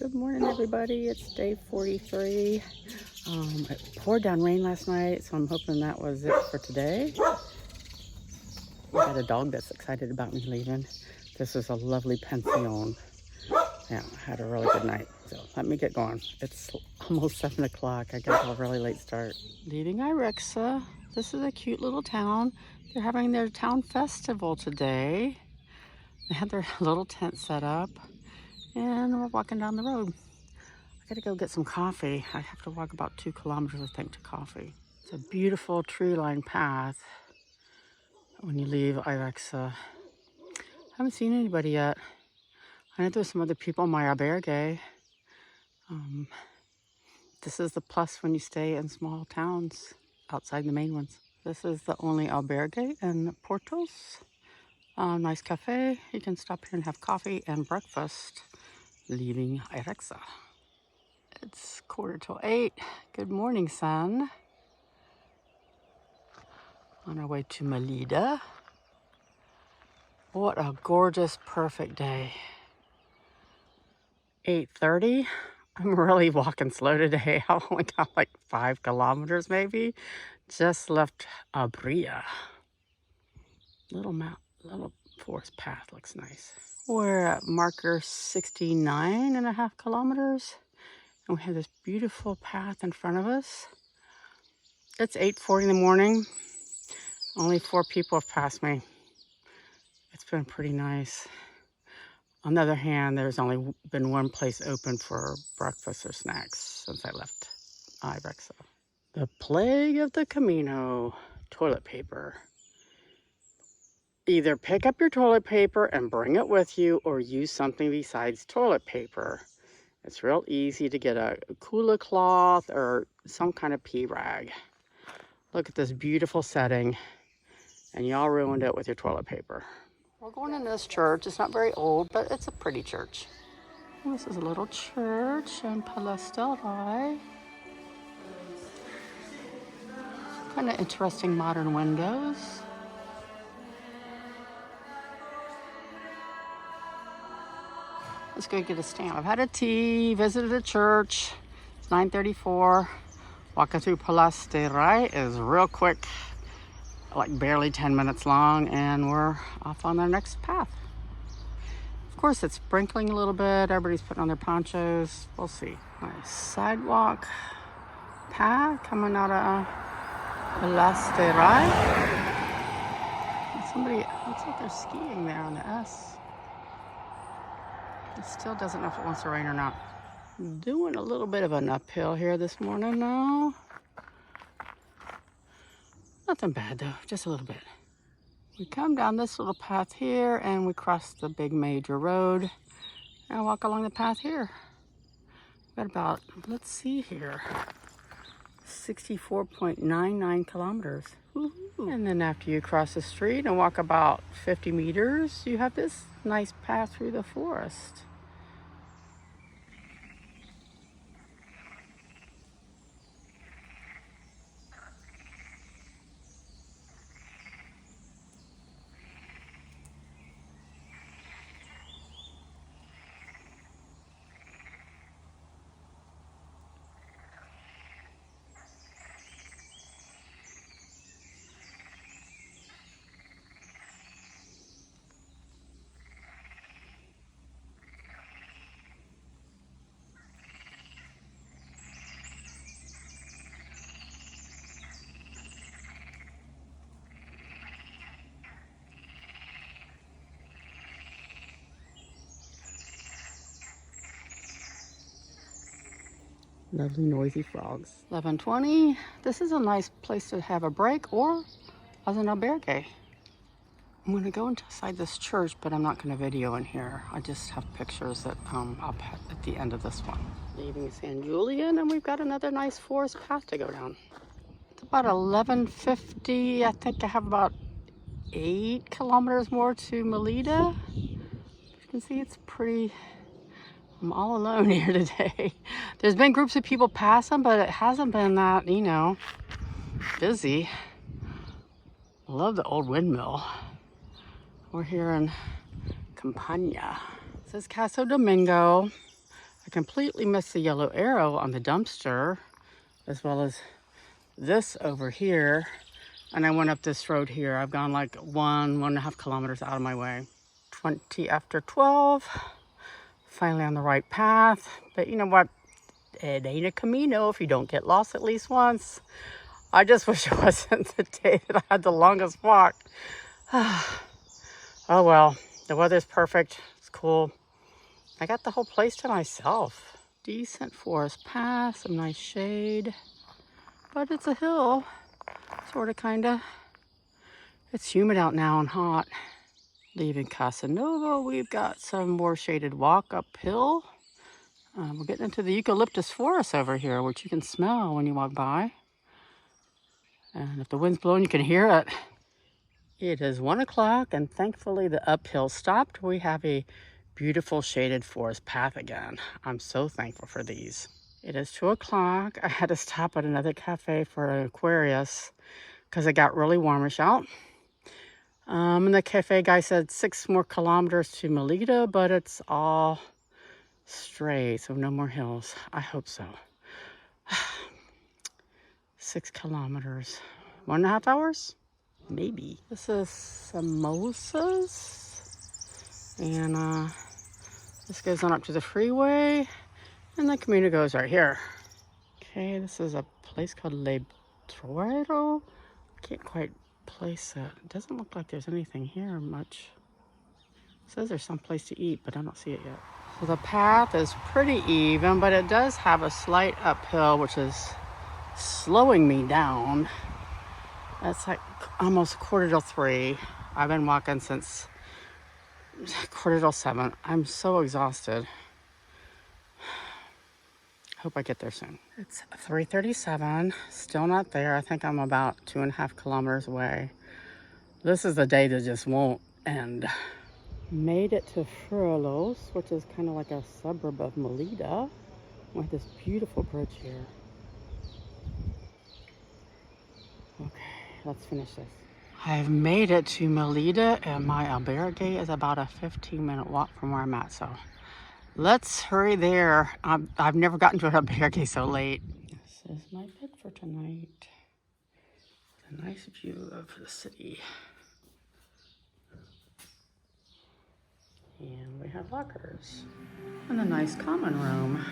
Good morning, everybody. It's day 43. It poured down rain last night, so I'm hoping that was it for today. I got a dog that's excited about me leaving. This is a lovely pension. Yeah, I had a really good night. So let me get going. It's almost 7 o'clock. I got a really late start. Leaving Eirexe. This is a cute little town. They're having their town festival today. They had their little tent set up, and we're walking down the road. I gotta go get some coffee. I have to walk about 2 kilometers, I think, to coffee. It's a beautiful tree-lined path when you leave Eirexe. I haven't seen anybody yet. I know there's some other people in my albergue. This is the plus when you stay in small towns outside the main ones. This is the only albergue in Portos. Nice cafe. You can stop here and have coffee and breakfast leaving Eirexe. It's 7:45. Good morning, sun. On our way to Melide. What a gorgeous, perfect day. 8:30. I'm really walking slow today. I only got like 5 kilometers maybe. Just left Albergue. Little forest path looks nice. We're at marker 69.5 kilometers. And we have this beautiful path in front of us. It's 8:40 in the morning. Only 4 people have passed me. It's been pretty nice. On the other hand, there's only been one place open for breakfast or snacks since I left Eirexe. The plague of the Camino, toilet paper. Either pick up your toilet paper and bring it with you or use something besides toilet paper. It's real easy to get a cooler cloth or some kind of pee rag. Look at this beautiful setting, and y'all ruined it with your toilet paper. We're going in this church. It's not very old, but it's a pretty church. This is a little church in Palas de Rei. Kind of interesting modern windows. Let's go get a stamp. I've had a tea, visited a church. It's 9:34. Walking through Palas de Rei is real quick, like barely 10 minutes long, and we're off on our next path. Of course, it's sprinkling a little bit. Everybody's putting on their ponchos. We'll see. Nice sidewalk path coming out of Palas de Rei. Somebody, looks like they're skiing there on the S. It still doesn't know if it wants to rain or not. Doing a little bit of an uphill here this morning now. Nothing bad though, just a little bit. We come down this little path here and we cross the big major road and walk along the path here. Got about, let's see here, 64.99 kilometers. Woo-hoo. And then after you cross the street and walk about 50 meters, you have this nice path through the forest. Lovely noisy frogs. 11:20. This is a nice place to have a break or as an albergue. I'm going to go inside this church, but I'm not going to video in here. I just have pictures that I'll put at the end of this one. Leaving San Julian, and we've got another nice forest path to go down. It's about 11:50. I think I have about 8 kilometers more to Melide. You can see it's pretty. I'm all alone here today. There's been groups of people passing, but it hasn't been that, busy. I love the old windmill. We're here in Campania. This is Caso Domingo. I completely missed the yellow arrow on the dumpster, as well as this over here. And I went up this road here. I've gone like 1.5 kilometers out of my way. 20 after 12. Finally on the right path. But you know what? It ain't a Camino if you don't get lost at least once. I just wish it wasn't the day that I had the longest walk. Oh well, the weather's perfect. It's cool. I got the whole place to myself. Decent forest path, some nice shade. But it's a hill, sorta, kinda. It's humid out now and hot. Leaving Casanova, we've got some more shaded walk uphill. We're getting into the eucalyptus forest over here, which you can smell when you walk by. And if the wind's blowing, you can hear it. It is 1 o'clock, and thankfully the uphill stopped. We have a beautiful shaded forest path again. I'm so thankful for these. It is 2 o'clock. I had to stop at another cafe for an Aquarius because it got really warmish out. And the cafe guy said 6 more kilometers to Melide, but it's all straight, so no more hills. I hope so. 6 kilometers. 1.5 hours? Maybe. This is samosas. And this goes on up to the freeway. And the Camino goes right here. Okay, this is a place called Le Troero. Can't quite place it. It doesn't look like there's anything here much. It says there's some place to eat, but I don't see it yet. So the path is pretty even, but it does have a slight uphill, which is slowing me down. It's like almost 2:45. I've been walking since 6:45. I'm so exhausted. Hope I get there soon. It's 3:37, still not there. I think I'm about 2.5 kilometers away. This is the day that just won't end. Made it to Furlos, which is kind of like a suburb of Melide, with this beautiful bridge here. Okay, let's finish this. I've made it to Melide, and my albergue is about a 15-minute walk from where I'm at, so let's hurry there. I've never gotten to an albergue so late. This is my bed for tonight. A nice view of the city. And we have lockers. And a nice common room.